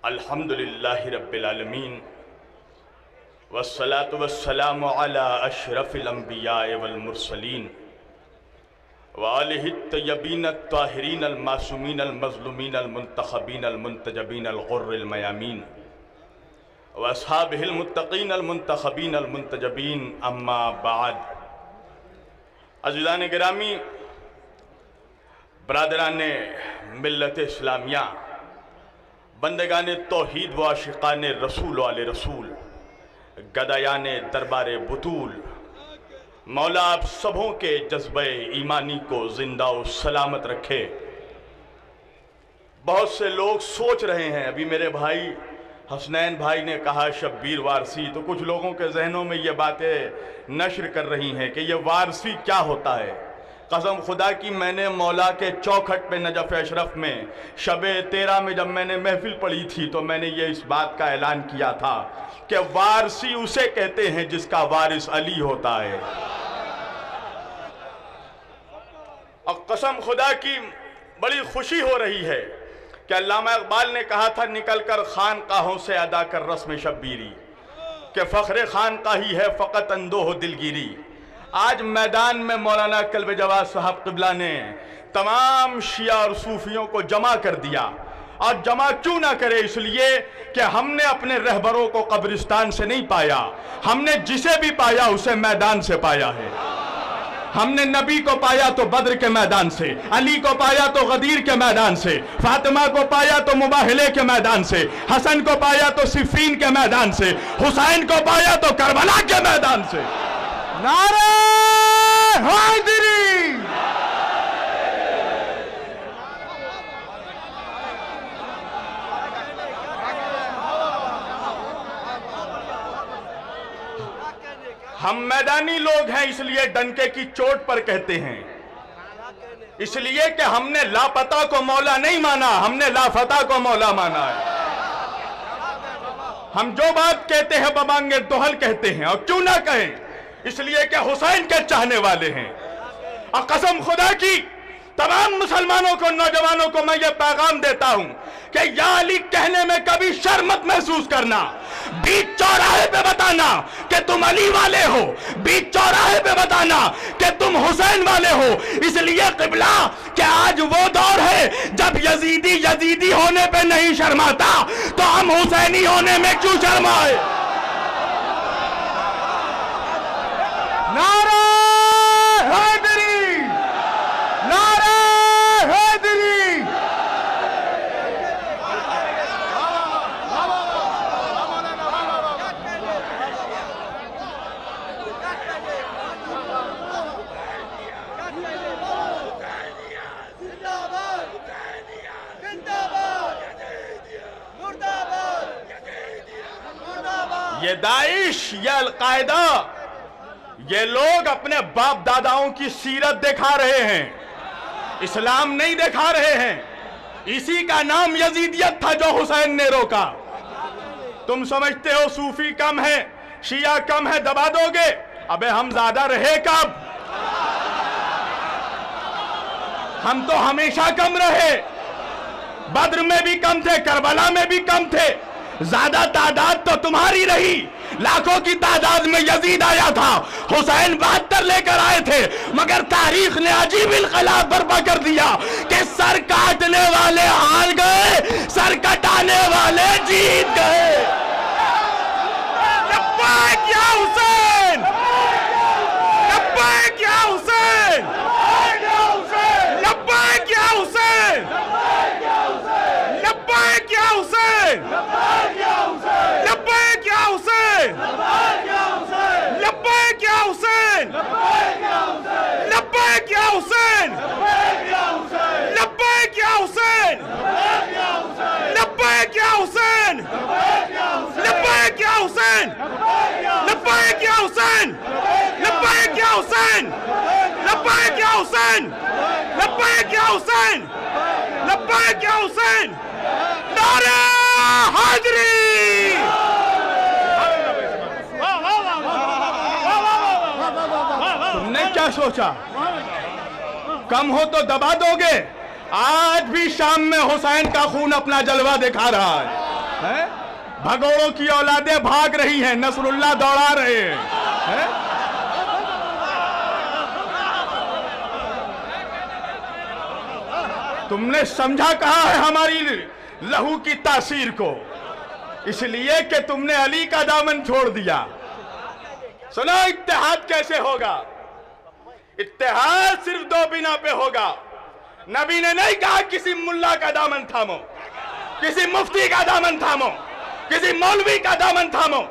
الحمدللہ رب العالمین والصلاة والسلام علی اشرف الانبیاء والمرسلین وآلہ الطیبین الطاہرین المعصومین المظلومین المنتخبین المنتجبین الغر المیامین واصحابہ المتقین المنتخبین المنتجبین اما بعد۔ عزیزان گرامی، برادران ملت اسلامیہ، بندگان توحید و عاشقان رسول و آل رسول، گدایان دربار بطول، مولا آپ سبوں کے جذبہ ایمانی کو زندہ و سلامت رکھے۔ بہت سے لوگ سوچ رہے ہیں، ابھی میرے بھائی حسنین بھائی نے کہا شبیر وارسی، تو کچھ لوگوں کے ذہنوں میں یہ باتیں نشر کر رہی ہیں کہ یہ وارسی کیا ہوتا ہے۔ قسم خدا کی میں نے مولا کے چوکھٹ پہ نجف اشرف میں شب 13 میں جب میں نے محفل پڑھی تھی تو میں نے یہ اس بات کا اعلان کیا تھا کہ وارسی اسے کہتے ہیں جس کا وارث علی ہوتا ہے۔ اور قسم خدا کی بڑی خوشی ہو رہی ہے کہ علامہ اقبال نے کہا تھا نکل کر خانقاہوں سے ادا کر رسم شبیری، کہ فخر خانقاہی ہے فقط اندوہ دلگیری۔ آج میدان میں مولانا کلب جواد صاحب قبلہ نے تمام شیعہ اور صوفیوں کو جمع کر دیا، اور جمع کیوں نہ کرے؟ اس لیے کہ ہم نے اپنے رہبروں کو قبرستان سے نہیں پایا، ہم نے جسے بھی پایا اسے میدان سے پایا ہے۔ ہم نے نبی کو پایا تو بدر کے میدان سے، علی کو پایا تو غدیر کے میدان سے، فاطمہ کو پایا تو مباہلے کے میدان سے، حسن کو پایا تو صفین کے میدان سے، حسین کو پایا تو کربلا کے میدان سے۔ نعرہ حیدری! ہم میدانی لوگ ہیں، اس لیے ڈنکے کی چوٹ پر کہتے ہیں، اس لیے کہ ہم نے لاپتہ کو مولا نہیں مانا، ہم نے لافتہ کو مولا مانا ہے۔ ہم جو بات کہتے ہیں ببانگ دوہل کہتے ہیں، اور کیوں نہ کہیں؟ اس لیے کہ حسین کے چاہنے والے ہیں۔ اور قسم خدا کی تمام مسلمانوں کو، نوجوانوں کو میں یہ پیغام دیتا ہوں کہ یا علی کہنے میں کبھی شرم مت محسوس کرنا، بیچ چوراہے پہ بتانا کہ تم علی والے ہو، بیچ چوراہے پہ بتانا کہ تم حسین والے ہو۔ اس لیے قبلہ کہ آج وہ دور ہے جب یزیدی ہونے پہ نہیں شرماتا، تو ہم حسینی ہونے میں کیوں شرمائے؟ نعرہ حیدری! نعرہ حیدری! یہ داعش، یہ القاعدہ، یہ لوگ اپنے باپ داداؤں کی سیرت دکھا رہے ہیں، اسلام نہیں دکھا رہے ہیں۔ اسی کا نام یزیدیت تھا جو حسین نے روکا۔ تم سمجھتے ہو صوفی کم ہے، شیعہ کم ہے، دبا دو گے؟ ابے ہم زیادہ رہے کب؟ ہم تو ہمیشہ کم رہے، بدر میں بھی کم تھے، کربلا میں بھی کم تھے۔ زیادہ تعداد تو تمہاری رہی، لاکھوں کی تعداد میں یزید آیا تھا، حسین 72 لے کر آئے تھے، مگر تاریخ نے عجیب انقلاب برپا کر دیا کہ سر کاٹنے والے ہار گئے، سر کٹانے والے جیت گئے۔ لبیک یا حسین! لبیک یا حسین! لبیک یا حسین! لبیک یا حسین! لبیک یا حسین! لبیک یا حسین! لبیک یا حسین! لبیک یا حسین! لبیک یا حسین! لبیک یا حسین! لبیک یا حسین! لبیک یا حسین! لبیک یا حسین! لبیک یا حسین! لبیک یا حسین! نعرہ حیدری! تم نے کیا سوچا؟ کم ہو تو دبا دو گے؟ آج بھی شام میں حسین کا خون اپنا جلوہ دکھا رہا ہے۔ بھگوڑوں کی اولادیں بھاگ رہی ہیں، نصر اللہ دوڑا رہے ہیں۔ تم نے سمجھا کہا ہے ہماری لہو کی تاثیر کو، اس لیے کہ تم نے علی کا دامن چھوڑ دیا۔ سنو اتحاد کیسے ہوگا؟ اتحاد صرف دو بنا پہ ہوگا۔ نبی نے نہیں کہا کسی ملا کا دامن تھامو، کسی مفتی کا دامن تھامو، کسی مولوی کا دامن تھامو۔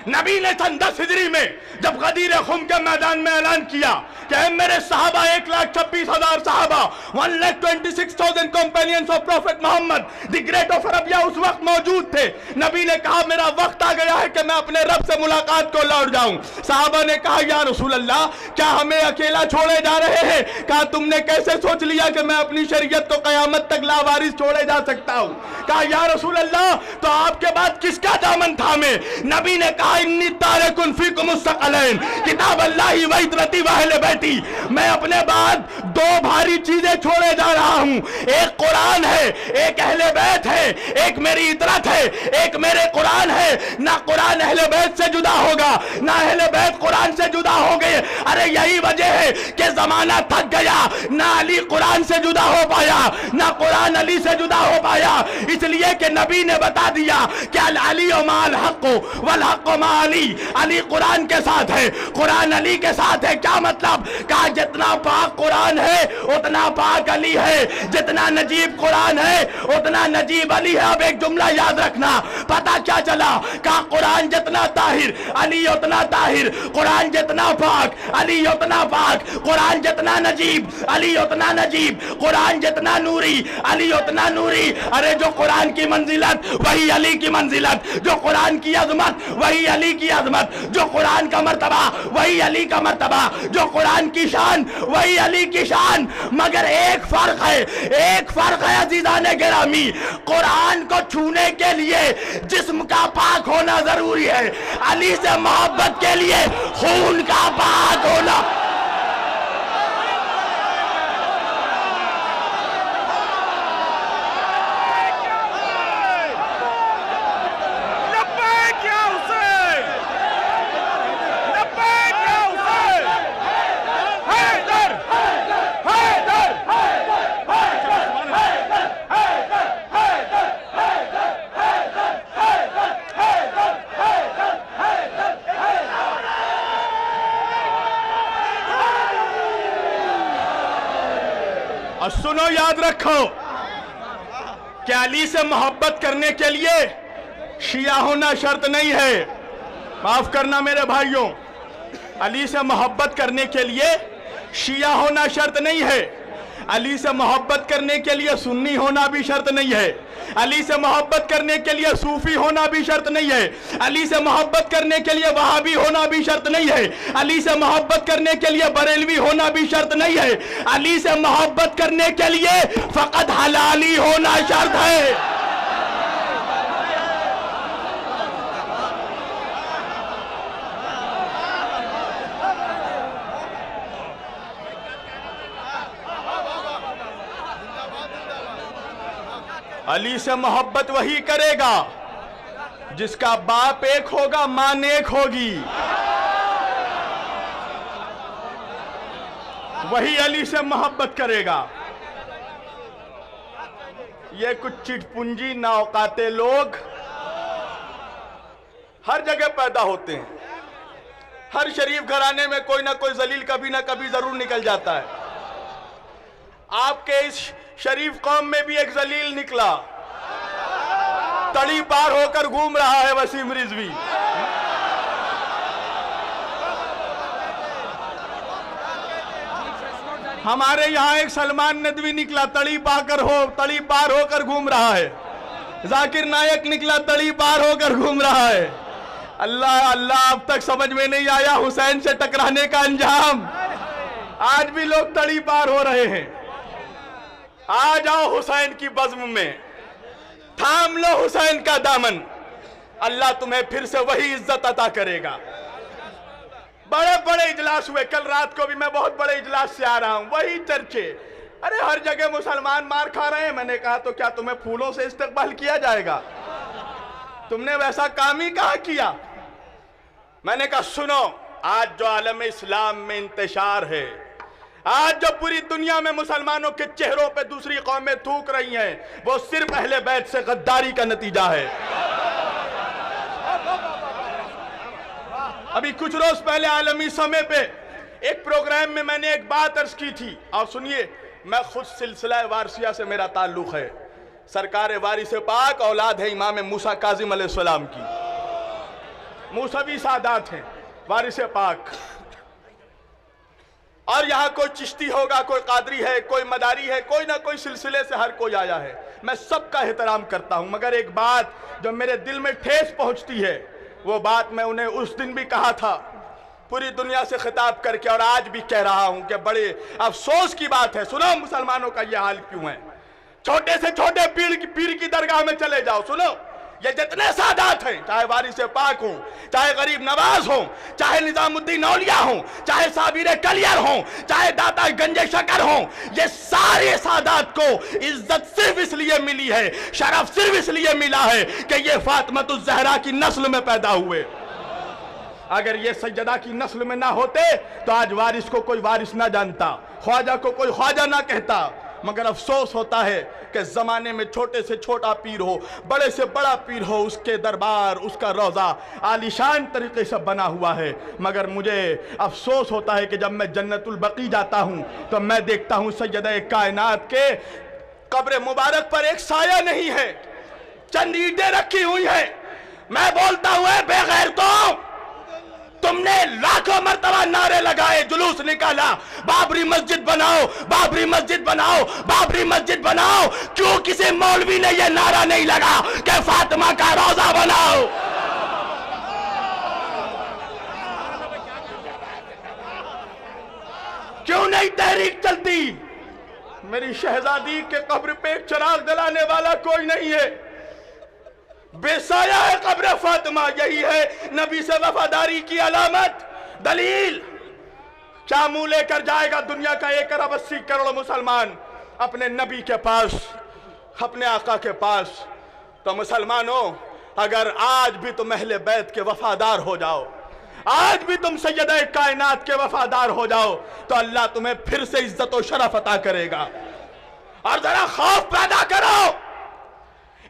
نبی نے سن 10 ہجری میں جب غدیر خم کے میدان میں اعلان کیا کہ اے میرے صحابہ 1,26,000 صحابہ 1,26,000 companions of Prophet Muhammad the Great of Arabia اس وقت موجود تھے، نبی نے کہا میرا وقت آ گیا ہے کہ میں اپنے رب سے ملاقات کو لوٹ جاؤں۔ صحابہ نے کہا یا رسول اللہ کیا ہمیں اکیلا چھوڑے جا رہے ہیں؟ کہا تم نے کیسے سوچ لیا کہ میں اپنی شریعت کو قیامت تک لاوارث چھوڑے جا سکتا ہوں؟ کہا یا رسول اللہ تو آپ کے بعد کس کا دامن تھامے؟ نبی نے کہا انی تارکن فیکم الثقلین کتاب اللہ و عترتی و اہل بیتی، میں اپنے بعد دو بھاری چیزیں چھوڑے جا رہا ہوں، ایک قرآن ہے، ایک اہل بیت ہے، ایک میری عترت ہے، ایک میرے قرآن ہے۔ نہ قرآن اہل بیت سے جدا ہوگا، نہ اہل بیت قرآن سے جدا ہو گئے۔ ارے یہی وجہ ہے کہ زمانہ تھک گیا، نہ علی قرآن سے جدا ہو پایا، نہ قرآن علی سے جدا ہو پایا، اس لیے کہ نبی نے بتا دیا کہ العلی مع الحق والحق مع علی، علی قرآن کے ساتھ ہے، قرآن علی کے ساتھ ہے۔ کیا مطلب؟ کہا جتنا پاک قرآن ہے اتنا پاک علی ہے، جتنا نجیب قرآن ہے اتنا نجیب علی ہے۔ اب ایک جملہ یاد رکھنا، پتہ کیا چلا؟ کہا قرآن جتنا طاہر علی اتنا طاہر، قرآن جتنا پاک علی اتنا پاک، قرآن جتنا نجیب علی اتنا نجیب، قرآن جتنا نوری علی اتنا نوری۔ ارے جو قرآن کی منزلت وہی علی کی منزلت، جو قرآن کی عظمت وہی علی کی عظمت، جو قرآن کا مرتبہ وہی علی کا مرتبہ، جو قرآن کی شان وہی علی کی شان۔ مگر ایک فرق ہے، ایک فرق ہے عزیزان گرامی، قرآن کو چھونے کے لیے جسم کا پاک ہونا ضروری ہے، علی سے محبت کے لیے خون کا پاک ہونا۔ اور سنو یاد رکھو کہ علی سے محبت کرنے کے لیے شیعہ ہونا شرط نہیں ہے۔ معاف کرنا میرے بھائیوں، علی سے محبت کرنے کے لیے شیعہ ہونا شرط نہیں ہے، علی سے محبت کرنے کے لیے سنی ہونا بھی شرط نہیں ہے، علی سے محبت کرنے کے لیے صوفی ہونا بھی شرط نہیں ہے، علی سے محبت کرنے کے لیے وہابی ہونا بھی شرط نہیں ہے، علی سے محبت کرنے کے لیے بریلوی ہونا بھی شرط نہیں ہے، علی سے محبت کرنے کے لیے فقط حلالی ہونا شرط ہے۔ علی سے محبت وہی کرے گا جس کا باپ ایک ہوگا، ماں نیک ہوگی، وہی علی سے محبت کرے گا۔ یہ کچھ چٹ پنجی نا اوقاتے لوگ ہر جگہ پیدا ہوتے ہیں، ہر شریف گھرانے میں کوئی نہ کوئی ذلیل کبھی نہ کبھی ضرور نکل جاتا ہے۔ آپ کے اس شریف قوم میں بھی ایک ذلیل نکلا، تڑی پار ہو کر گھوم رہا ہے وسیم رضوی۔ ہمارے یہاں ایک سلمان ندوی نکلا، تڑی پار ہو کر گھوم رہا ہے۔ ذاکر نائک نکلا، تڑی پار ہو کر گھوم رہا ہے۔ اللہ اللہ، اب تک سمجھ میں نہیں آیا حسین سے ٹکرانے کا انجام۔ آج بھی لوگ تڑی پار ہو رہے ہیں۔ آ جاؤ حسین کی بزم میں، تھام لو حسین کا دامن، اللہ تمہیں پھر سے وہی عزت عطا کرے گا۔ بڑے بڑے اجلاس ہوئے، کل رات کو بھی میں بہت بڑے اجلاس سے آ رہا ہوں، وہی چرچے، ارے ہر جگہ مسلمان مار کھا رہے ہیں۔ میں نے کہا تو کیا تمہیں پھولوں سے استقبال کیا جائے گا؟ تم نے ویسا کام ہی کہاں کیا؟ میں نے کہا سنو، آج جو عالم اسلام میں انتشار ہے، آج جو پوری دنیا میں مسلمانوں کے چہروں پہ دوسری قومیں تھوک رہی ہیں، وہ صرف اہل بیت سے غداری کا نتیجہ ہے۔ ابھی کچھ روز پہلے عالمی سمے پہ ایک پروگرام میں نے ایک بات عرض کی تھی، اور سنیے، میں خود سلسلہ وارثیہ سے میرا تعلق ہے۔ سرکار وارث پاک اولاد ہے امام موسیٰ کاظم علیہ السلام کی، موسوی سادات ہیں وارث پاک۔ اور یہاں کوئی چشتی ہوگا، کوئی قادری ہے، کوئی مداری ہے، کوئی نہ کوئی سلسلے سے ہر کوئی آیا ہے، میں سب کا احترام کرتا ہوں، مگر ایک بات جو میرے دل میں ٹھیس پہنچتی ہے، وہ بات میں انہیں اس دن بھی کہا تھا پوری دنیا سے خطاب کر کے، اور آج بھی کہہ رہا ہوں کہ بڑے افسوس کی بات ہے۔ سنو مسلمانوں کا یہ حال کیوں ہے؟ چھوٹے سے چھوٹے پیر کی درگاہ میں چلے جاؤ، سنو، یہ جتنے سادات ہیں، چاہے وارث پاک ہوں، چاہے غریب نواز ہوں، چاہے نظام الدین اولیاء ہوں، چاہے صابر کلیر ہوں، چاہے داتا گنج شکر ہوں، یہ سارے سادات کو عزت صرف اس لیے ملی ہے، شرف صرف اس لیے ملا ہے کہ یہ فاطمۃ الزہرا کی نسل میں پیدا ہوئے۔ اگر یہ سیدہ کی نسل میں نہ ہوتے تو آج وارث کو کوئی وارث نہ جانتا، خواجہ کو کوئی خواجہ نہ کہتا۔ مگر افسوس ہوتا ہے کہ زمانے میں چھوٹے سے چھوٹا پیر ہو، بڑے سے بڑا پیر ہو، اس کے دربار، اس کا روضہ عالیشان طریقے سے بنا ہوا ہے۔ مگر مجھے افسوس ہوتا ہے کہ جب میں جنت البقیع جاتا ہوں تو میں دیکھتا ہوں سیدہ کائنات کے قبر مبارک پر ایک سایہ نہیں ہے، چند اینٹیں رکھی ہوئی ہیں۔ میں بولتا ہوں اے بے غیرتوں، تم نے لاکھوں مرتبہ نعرے لگائے، جلوس نکالا، بابری مسجد بناؤ، بابری مسجد بناؤ، بابری مسجد بناؤ، کیوں کسی مولوی نے یہ نعرہ نہیں لگا کہ فاطمہ کا روضہ بناؤ؟ کیوں نہیں تحریک چلتی؟ میری شہزادی کے قبر پہ ایک چراغ جلانے والا کوئی نہیں ہے، بے سایہ ہے قبر فاطمہ، یہی ہے نبی سے وفاداری کی علامت۔ دلیل کیا منہ لے کر جائے گا دنیا کا 1.80 کروڑ مسلمان اپنے نبی کے پاس، اپنے آقا کے پاس؟ تو مسلمانوں، اگر آج بھی تم اہل بیت کے وفادار ہو جاؤ، آج بھی تم سیدہ کائنات کے وفادار ہو جاؤ، تو اللہ تمہیں پھر سے عزت و شرف عطا کرے گا۔ اور ذرا خوف پیدا کرو،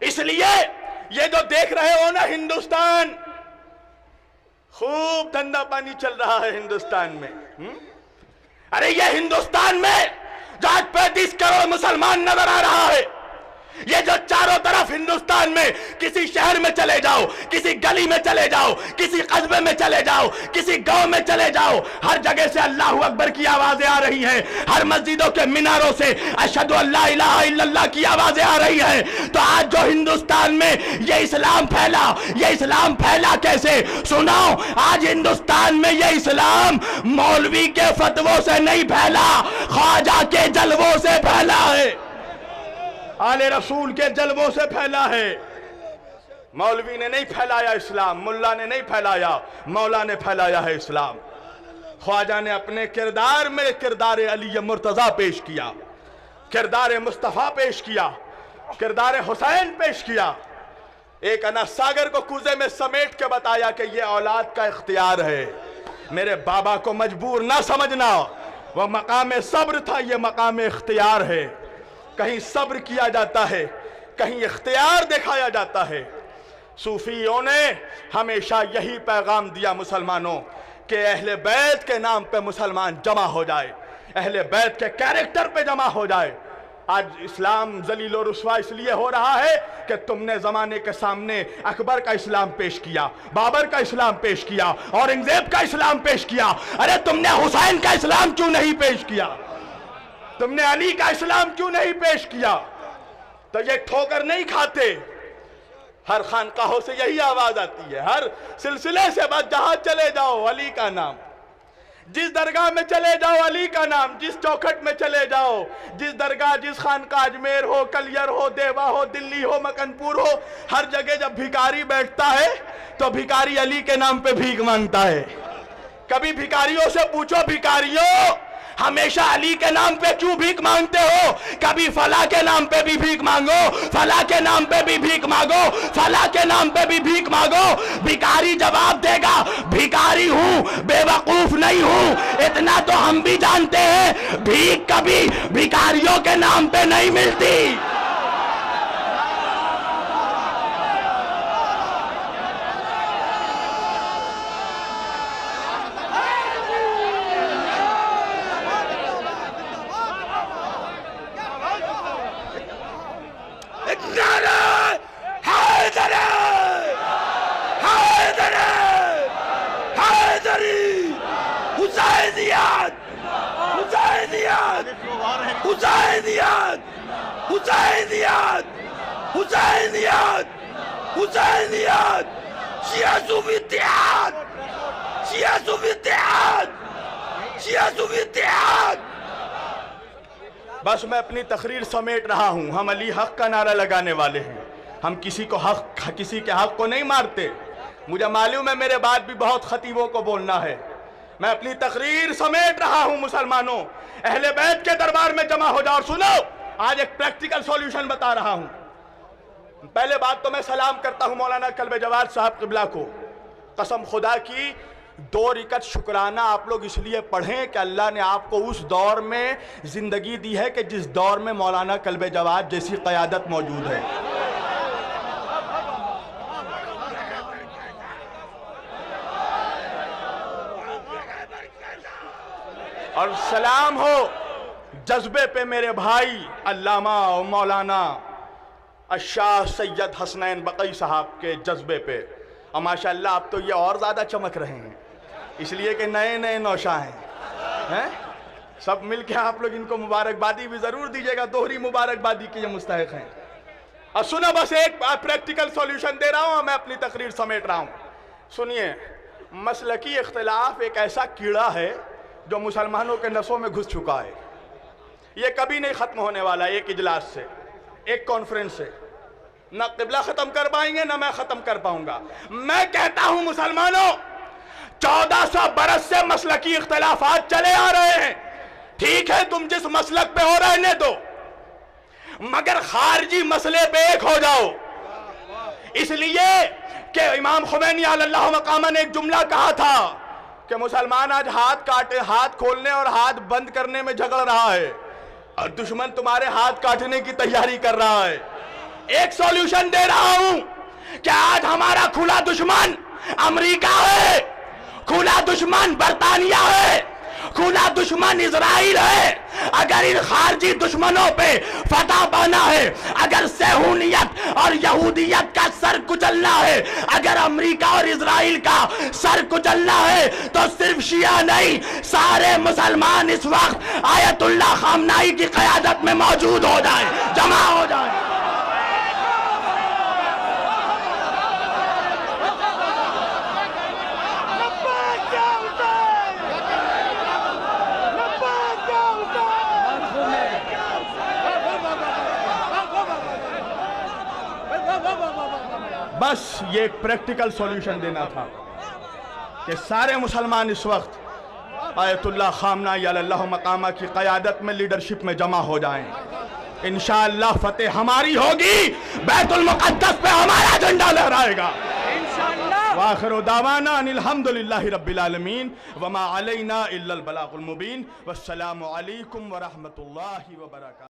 اس لیے یہ جو دیکھ رہے ہو نا ہندوستان، خوب دھندا پانی چل رہا ہے ہندوستان میں۔ ارے یہ ہندوستان میں جو آج 35 کروڑ مسلمان نظر آ رہا ہے، یہ جو چاروں طرف ہندوستان میں کسی شہر میں چلے جاؤ، کسی گلی میں چلے جاؤ، کسی قصبے میں چلے جاؤ، کسی گاؤں میں چلے جاؤ، ہر جگہ سے اللہ اکبر کی آوازیں آ رہی ہیں، ہر مسجدوں کے میناروں سے اشہدو ان لا الہ الا اللہ کی آوازیں آ رہی ہیں۔ تو آج جو ہندوستان میں یہ اسلام پھیلا، یہ اسلام پھیلا کیسے؟ سناؤ، آج ہندوستان میں یہ اسلام مولوی کے فتووں سے نہیں پھیلا، خواجہ کے جلووں سے پھیلا ہے، آل رسول کے جلووں سے پھیلا ہے۔ مولوی نے نہیں پھیلایا اسلام، ملا نے نہیں پھیلایا، مولا نے پھیلایا ہے اسلام۔ خواجہ نے اپنے کردار میں کردار علی مرتضیٰ پیش کیا، کردار مصطفیٰ پیش کیا، کردار حسین پیش کیا۔ ایک انا ساگر کو کوزے میں سمیٹ کے بتایا کہ یہ اولاد کا اختیار ہے، میرے بابا کو مجبور نہ سمجھنا، وہ مقام صبر تھا، یہ مقام اختیار ہے۔ کہیں صبر کیا جاتا ہے، کہیں اختیار دکھایا جاتا ہے۔ صوفیوں نے ہمیشہ یہی پیغام دیا مسلمانوں کہ اہل بیت کے نام پہ مسلمان جمع ہو جائے، اہل بیت کے کیریکٹر پہ جمع ہو جائے۔ آج اسلام ذلیل و رسوا اس لیے ہو رہا ہے کہ تم نے زمانے کے سامنے اکبر کا اسلام پیش کیا، بابر کا اسلام پیش کیا، اورنگزیب کا اسلام پیش کیا۔ ارے تم نے حسین کا اسلام کیوں نہیں پیش کیا؟ تم نے علی کا اسلام کیوں نہیں پیش کیا؟ تو یہ ٹھوکر نہیں کھاتے۔ ہر خانقاہوں سے یہی آواز آتی ہے، ہر سلسلے سے بس جہاں چلے جاؤ علی کا نام، جس درگاہ میں چلے جاؤ علی کا نام، جس چوکھٹ میں چلے جاؤ، جس درگاہ، جس خانقاہ، اجمیر ہو، کلیر ہو، دیوا ہو، دلی ہو، مکن پور ہو، ہر جگہ جب بھکاری بیٹھتا ہے تو بھکاری علی کے نام پہ بھیک مانگتا ہے۔ کبھی بھکاریوں سے پوچھو، بھکاریوں ہمیشہ علی کے نام پہ کیوں بھیک مانگتے ہو؟ کبھی فلاں کے نام پہ بھی بھیک مانگو، فلاں کے نام پہ بھی بھیک مانگو، فلاں کے نام پہ بھی بھیک مانگو۔ بھیکاری جواب دے گا بھیکاری ہوں، بے وقوف نہیں ہوں۔ اتنا تو ہم بھی جانتے ہیں بھیک کبھی بھیکاریوں کے نام پہ نہیں ملتی۔ بس میں اپنی تقریر سمیٹ رہا ہوں۔ ہم علی حق کا نعرہ لگانے والے ہیں، ہم کسی کے حق کو نہیں مارتے۔ مجھے معلوم ہے میرے بعد بھی بہت خطیبوں کو بولنا ہے، میں اپنی تقریر سمیٹ رہا ہوں۔ مسلمانوں، اہل بیت کے دربار میں جمع ہو جاؤ اور سنو، آج ایک پریکٹیکل سولوشن بتا رہا ہوں۔ پہلے بات تو میں سلام کرتا ہوں مولانا کلب جواد صاحب قبلہ کو۔ قسم خدا کی 2 رکعت شکرانہ آپ لوگ اس لیے پڑھیں کہ اللہ نے آپ کو اس دور میں زندگی دی ہے کہ جس دور میں مولانا کلب جواد جیسی قیادت موجود ہے۔ اور سلام ہو جذبے پہ میرے بھائی علامہ و مولانا الشاہ سید حسنین بقی صاحب کے جذبے پہ۔ اور ماشاءاللہ اب تو یہ اور زیادہ چمک رہے ہیں، اس لیے کہ نئے نئے نوشاں ہیں۔ سب مل کے آپ لوگ ان کو مبارکبادی بھی ضرور دیجیے گا، دوہری مبارکبادی کے یہ مستحق ہیں۔ اور سنو، بس ایک پریکٹیکل سولوشن دے رہا ہوں اور میں اپنی تقریر سمیٹ رہا ہوں۔ سنیے، مسلکی اختلاف ایک ایسا کیڑا ہے جو مسلمانوں کے نسوں میں گھس چکا ہے۔ یہ کبھی نہیں ختم ہونے والا، ایک اجلاس سے، ایک کانفرنس سے نہ قبلہ ختم کر پائیں گے نہ میں ختم کر پاؤں گا۔ میں کہتا ہوں مسلمانوں، 1400 برس سے مسلکی اختلافات چلے آ رہے ہیں، ٹھیک ہے تم جس مسلک پہ ہو رہنے دو، مگر خارجی مسئلے پہ ایک ہو جاؤ۔ اس لیے کہ امام خمینی علی اللہ مقامہ نے ایک جملہ کہا تھا کہ مسلمان آج ہاتھ کھولنے اور ہاتھ بند کرنے میں جھگڑ رہا ہے اور دشمن تمہارے ہاتھ کاٹنے کی تیاری کر رہا ہے۔ ایک سولوشن دے رہا ہوں کہ آج ہمارا کھلا دشمن امریکہ ہے، کھلا دشمن برطانیہ ہے، کھلا دشمن اسرائیل ہے۔ اگر ان خارجی دشمنوں پہ فتح پانا ہے، اگر صہیونیت اور یہودیت کا سر کچلنا ہے، اگر امریکہ اور اسرائیل کا سر کچلنا ہے، تو صرف شیعہ نہیں، سارے مسلمان اس وقت آیت اللہ خامنائی کی قیادت میں موجود ہو جائیں، جمع ہو جائیں۔ بس یہ ایک پریکٹیکل سولوشن دینا تھا کہ سارے مسلمان اس وقت آیت اللہ خامنائی علی اللہ مقامہ کی قیادت میں لیڈرشپ میں جمع ہو جائیں۔ انشاءاللہ فتح ہماری ہوگی، بیت المقدس پہ ہمارا جھنڈا لہرائے گا۔ وآخر دعوانا ان الحمدللہ رب العالمین وما علینا الا البلاغ المبین والسلام علیکم ورحمۃ اللہ وبرکاتہ۔